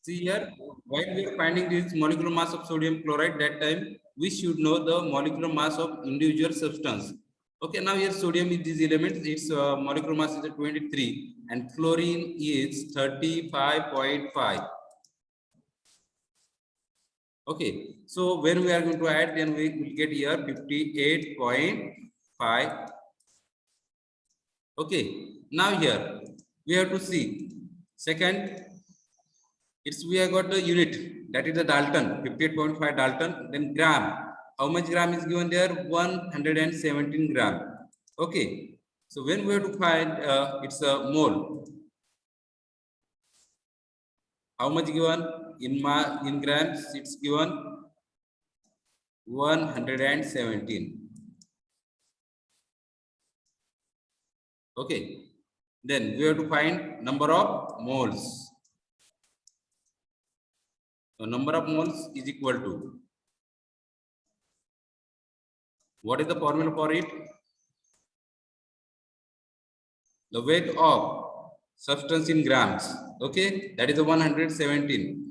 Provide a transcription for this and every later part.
See here, while we are finding this molecular mass of sodium chloride, that time we should know the molecular mass of individual substance. Okay, now here sodium is these elements, its molecular mass is 23 and chlorine is 35.5. Okay, so when we are going to add, then we will get here 58.5. Okay, now here we have to see second, it's we have got the unit, that is the Dalton, 58.5 Dalton, then gram. How much gram is given there? 117 gram. Okay, so when we have to find it's a mole, how much given in grams? It's given 117. Okay, then we have to find number of moles. So number of moles is equal to, what is the formula for it? The weight of substance in grams. Okay, that is the 117.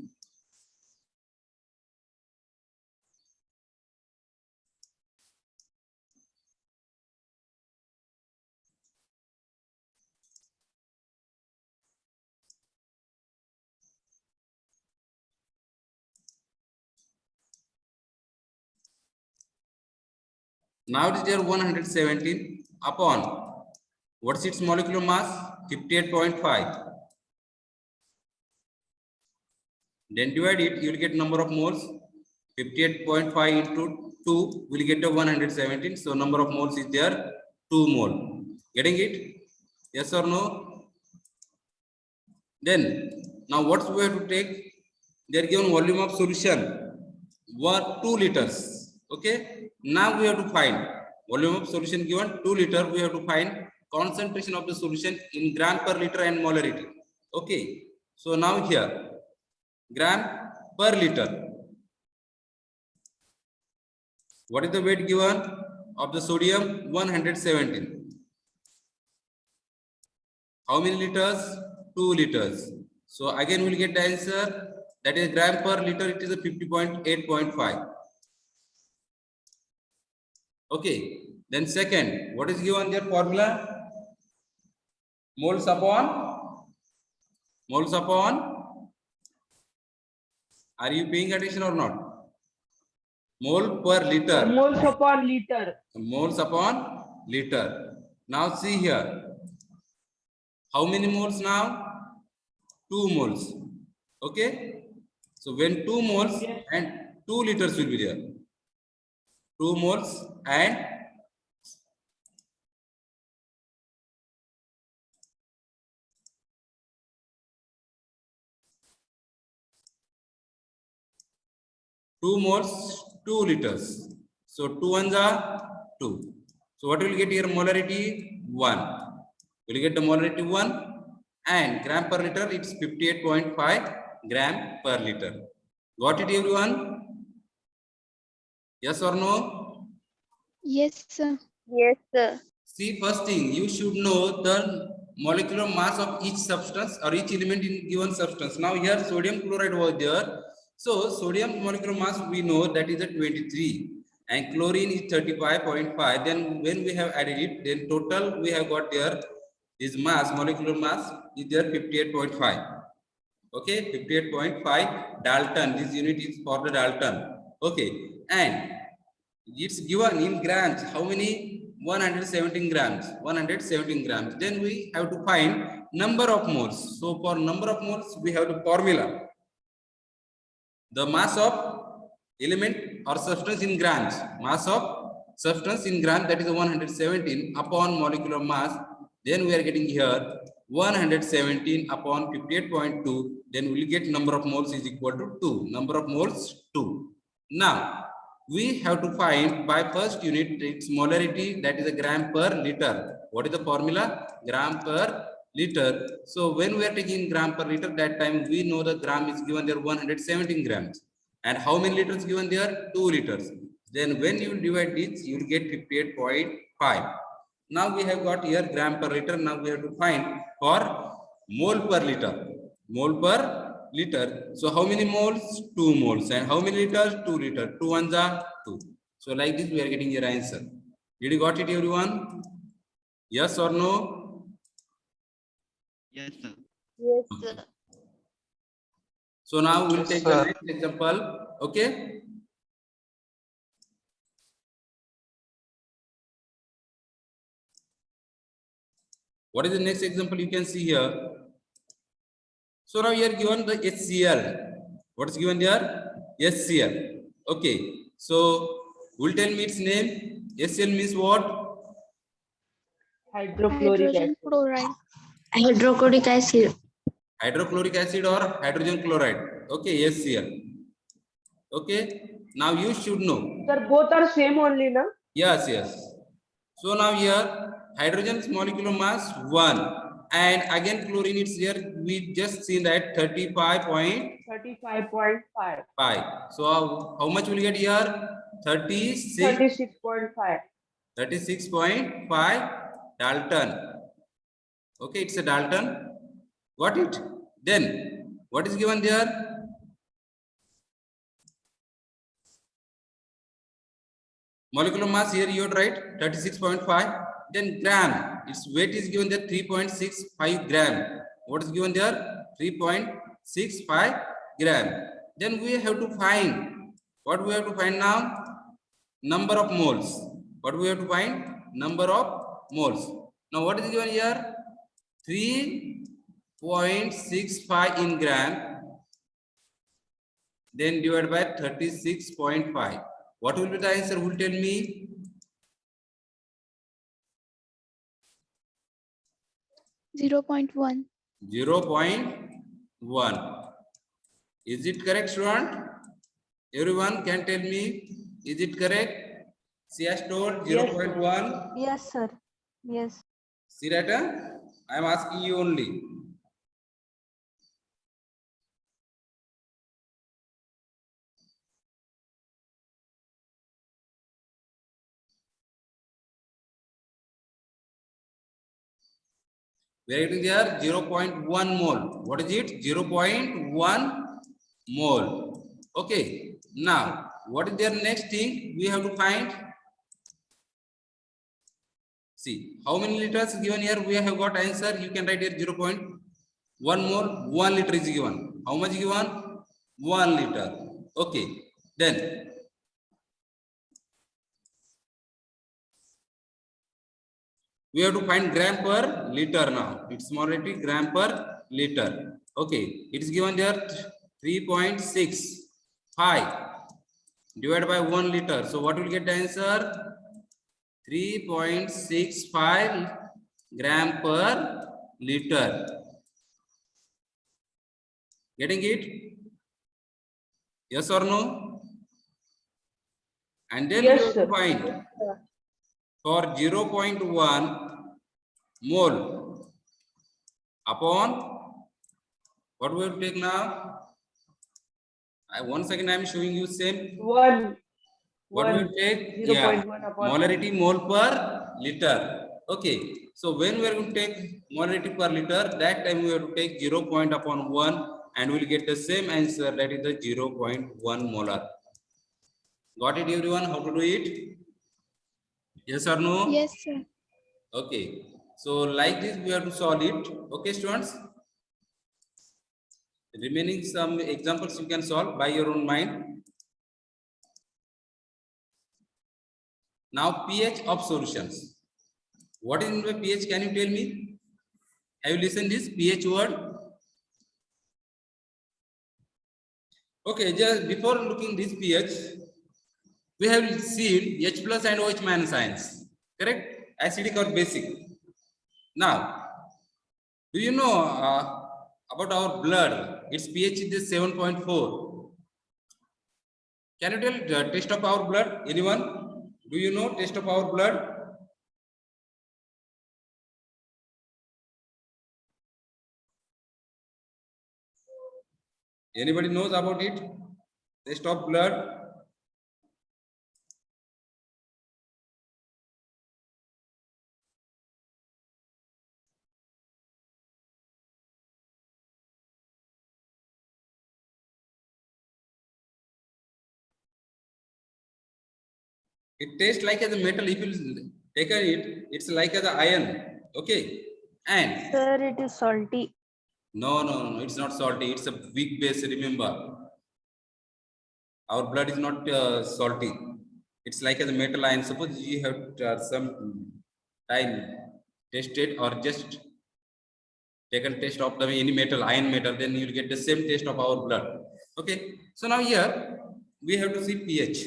Now it is there 117 upon what's its molecular mass? 58.5. Then divide it, you will get number of moles. 58.5 into 2 will get a 117. So number of moles is there 2 mole. Getting it? Yes or no? Then now what we have to take? They are given volume of solution 2 liters. Okay. Now we have to find volume of solution given 2 liter. We have to find concentration of the solution in gram per liter and molarity. Okay. So now here gram per liter. What is the weight given of the sodium? 117. How many liters? 2 liters. So again we'll get the answer, that is gram per liter, it is a 50.8.5. Okay, then second, what is given their formula? Moles upon, are you paying attention or not? Mole per liter. Moles upon liter. Moles upon liter. Now see here. How many moles now? 2 moles. Okay. So when 2 moles and 2 liters will be there. 2 moles and 2 moles, 2 liters. So 2 ones are 2. So what will get here? Molarity 1. We'll get the molarity 1 and gram per liter, it's 58.5 gram per liter. Got it, everyone? Yes or no? Yes, sir. Yes, sir. See, first thing, you should know the molecular mass of each substance or each element in given substance. Now here sodium chloride was there. So sodium molecular mass we know that is a 23 and chlorine is 35.5. Then when we have added it, then total we have got there is mass, molecular mass is there 58.5. Okay, 58.5 Dalton. This unit is for the Dalton. Okay, and it's given in grams. How many? 117 grams. 117 grams. Then we have to find number of moles. So for number of moles, we have the formula. The mass of element or substance in grams. Mass of substance in grams, that is 117 upon molecular mass. Then we are getting here 117 upon 58.2. Then we will get number of moles is equal to 2. Number of moles 2. Now we have to find by first unit its molarity, that is a gram per liter. What is the formula? Gram per liter. So when we are taking gram per liter, that time we know the gram is given there 117 grams. And how many liters given there? 2 liters. Then when you divide this, you will get 58.5. Now we have got here gram per liter. Now we have to find for mole per liter. Mole per liter. So how many moles? 2 moles. And how many liters? 2 liter. 2 ones are 2. So like this, we are getting your answer. Did you got it, everyone? Yes or no? Yes, sir. Yes, Okay. sir. So now we'll Yes, take the sir. next example. Okay. What is the next example you can see here? So now here given the HCl. What is given here? HCl. Okay. So will tell me its name. HCl means what? Hydrochloric Hydrogen acid. chloride. Hydrochloric acid. Hydrochloric acid or hydrogen chloride. Okay, HCl. Okay. Now you should know. Sir, both are same only, na? Yes, yes. So now here hydrogen's molecular mass 1 and again chlorine is here. We just seen that 35.5. 35.5. So how much will you get here? 36. 36.5. 36.5 Dalton. Okay, it's a Dalton. Got it? Then what is given there? Molecular mass here you write 36.5. Then gram, its weight is given there 3.65 gram. What is given there? 3.65 gram. Then we have to find, what we have to find now? Number of moles. What we have to find? Number of moles. Now what is given here? 3.65 in gram. Then divided by 36.5. What will be the answer? Will tell me? 0.1. 0.1. Is it correct, student? Everyone can tell me, is it correct? She has told Yes, 0.1. Yes, sir. Yes. Sirata, I am asking you only. We are getting there 0.1 mole. What is it? 0.1 mole. Okay. Now, what is their next thing? We have to find. See, how many liters given here? We have got answer. You can write here 0.1 mole. 1 liter is given. How much given? 1 liter. Okay. Then we have to find gram per liter now. It's mortality gram per liter. Okay, it is given there 3.65 divided by 1 liter. So what will get the answer? 3.65 gram per liter. Getting it? Yes or no? And then Yes, we have to sir. find for 0.1 mole upon what we will take now. Once again I am showing you same. One. What we will take? 0.1 upon Molarity mole per liter. Okay. So when we are going to take molarity per liter, that time we have to take 0. Upon 1 and we will get the same answer, that is the 0.1 molar. Got it, everyone? How to do it? Yes or no? Yes, sir. Okay. So like this we have to solve it. Okay, students? Remaining some examples you can solve by your own mind. Now pH of solutions. What is in the pH? Can you tell me? Have you listened this pH word? Okay, just before looking this pH, we have seen H plus and OH minus ions. Correct? Acidic or basic. Now, do you know about our blood? Its pH is 7.4. Can you tell the taste of our blood? Anyone? Do you know taste of our blood? Anybody knows about it? Taste of blood? It tastes like as a metal. If you take it, it's like as a iron. Okay. And Sir, it is salty. no, it's not salty. It's a weak base. Remember, our blood is not salty. It's like as a metal ion. Suppose you have some time tested or just taken test of the any metal, iron metal, then you will get the same taste of our blood. Okay. So now here we have to see pH.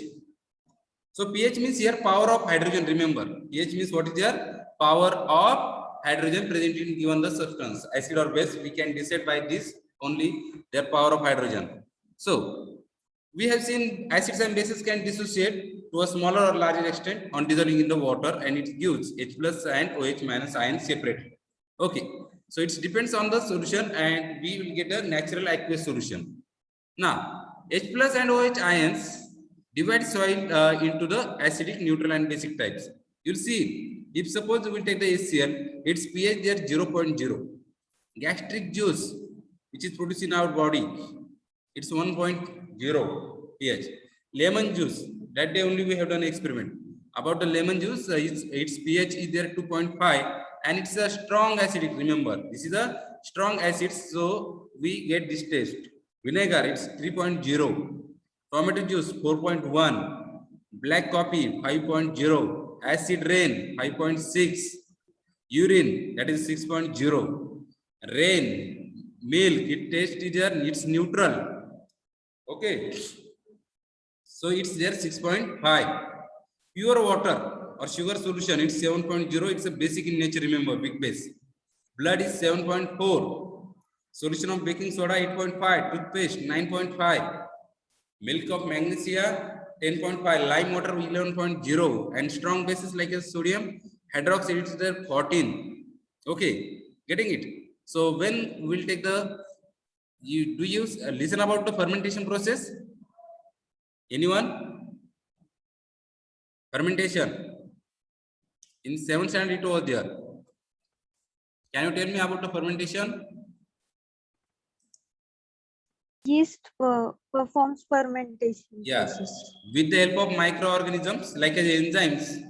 So pH means here power of hydrogen. Remember, pH means what is your power of hydrogen present in given the substance, acid or base. We can decide by this only their power of hydrogen. So we have seen acids and bases can dissociate to a smaller or larger extent on dissolving in the water, and it gives H plus and OH minus ions separated. Okay, so it depends on the solution, and we will get a natural aqueous solution. Now H plus and OH ions divide soil into the acidic, neutral, and basic types. You'll see, if suppose we will take the HCl, its pH there 0.0. Gastric juice, which is produced in our body, it's 1.0 pH. Lemon juice, that day only we have done experiment about the lemon juice. Its pH is there 2.5, and it's a strong acidic. Remember, this is a strong acid, so we get this taste. Vinegar, it's 3.0. Tomato juice 4.1. Black coffee 5.0. Acid rain 5.6. Urine, that is 6.0. Rain, milk, it taste is there, it's neutral. Okay, so it's there 6.5. Pure water or sugar solution, it's 7.0. It's a basic in nature. Remember, big base. Blood is 7.4. Solution of baking soda 8.5. Toothpaste 9.5. Milk of magnesia 10.5. Lime water 11.0. And strong bases like a sodium hydroxide, it's there 14. Okay, getting it? So when we'll take the, you listen about the fermentation process? Anyone? Fermentation in 7th standard it was there. Can you tell me about the fermentation? Yeast performs fermentation Yeah, process. with the help of microorganisms like as enzymes,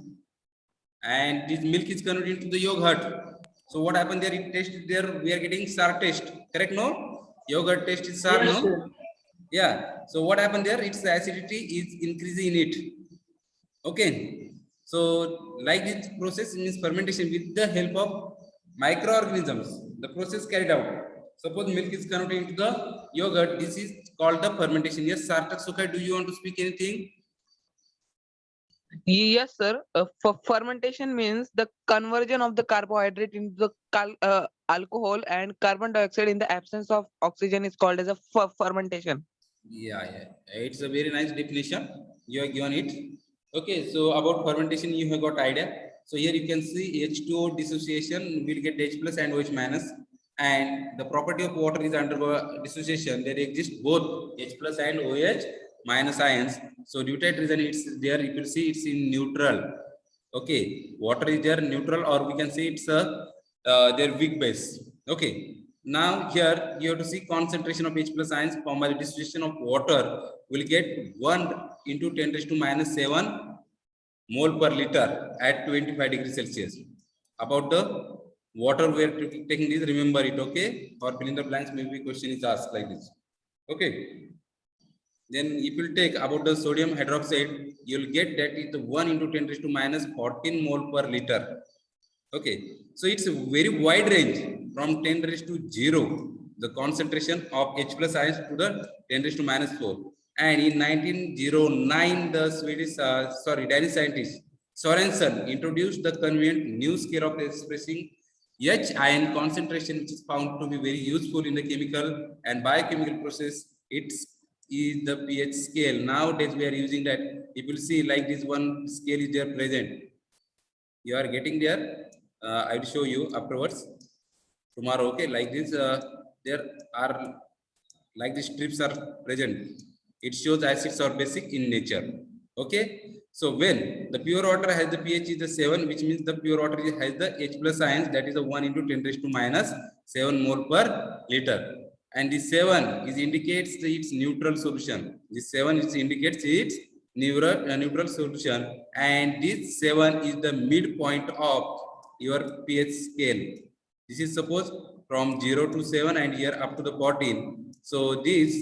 and this milk is converted into the yogurt. So what happened there? It tasted there. We are getting sour taste. Correct? No, yogurt taste is sour. Yes, No. sir. Yeah. So what happened there? Its acidity is increasing in it. Okay. So like this process means fermentation with the help of microorganisms. The process carried out. Suppose milk is converted into the yogurt. This is called the fermentation. Yes, Sarthak Sukhai, do you want to speak anything? Yes, sir. Fermentation means the conversion of the carbohydrate into the alcohol and carbon dioxide in the absence of oxygen is called as a fermentation. Yeah, it's a very nice definition. You have given it. Okay, so about fermentation, you have got idea. So here you can see H2O dissociation will get H plus and OH minus, and the property of water is undergo dissociation. There exist both H plus and OH minus ions. So due to that reason, it's there. You will see it's in neutral. Okay, water is there neutral, or we can say it's a their weak base. Okay. Now here you have to see concentration of H plus ions formed by the dissociation of water will get 1 into 10 raised to minus 7 mole per liter at 25 degrees Celsius. About the water we are taking this, remember it. Okay, or fill in the blanks, maybe question is asked like this. Okay, then if you take about the sodium hydroxide, you'll get that is the 1 into 10 raised to minus 14 mole per liter. Okay, so it's a very wide range from 10 raised to 0, the concentration of H plus ions to the 10 raised to minus 4. And in 1909, the Danish scientist Sorensen introduced the convenient new scale of expressing H ion concentration, which is found to be very useful in the chemical and biochemical process. It's is the pH scale. Nowadays we are using that. You will see like this one scale is there present. You are getting there. I will show you afterwards tomorrow. Okay, like this there are like the strips are present. It shows acids are basic in nature. Okay, so when the pure water has the pH is the 7, which means the pure water has the H plus ions, that is the 1 into 10 raised to minus 7 mole per liter. And the 7 is indicates its neutral solution. The 7 is indicates its neutral solution, and this 7 is the midpoint of your pH scale. This is suppose from 0 to 7 and here up to the 14. So this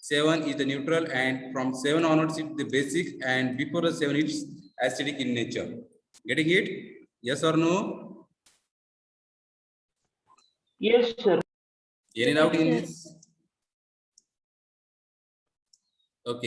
7 is the neutral, and from 7 onwards it's the basic, and before the 7 it's acidic in nature. Getting it? Yes or no? Yes, sir. Any doubt in Yes. this? Okay.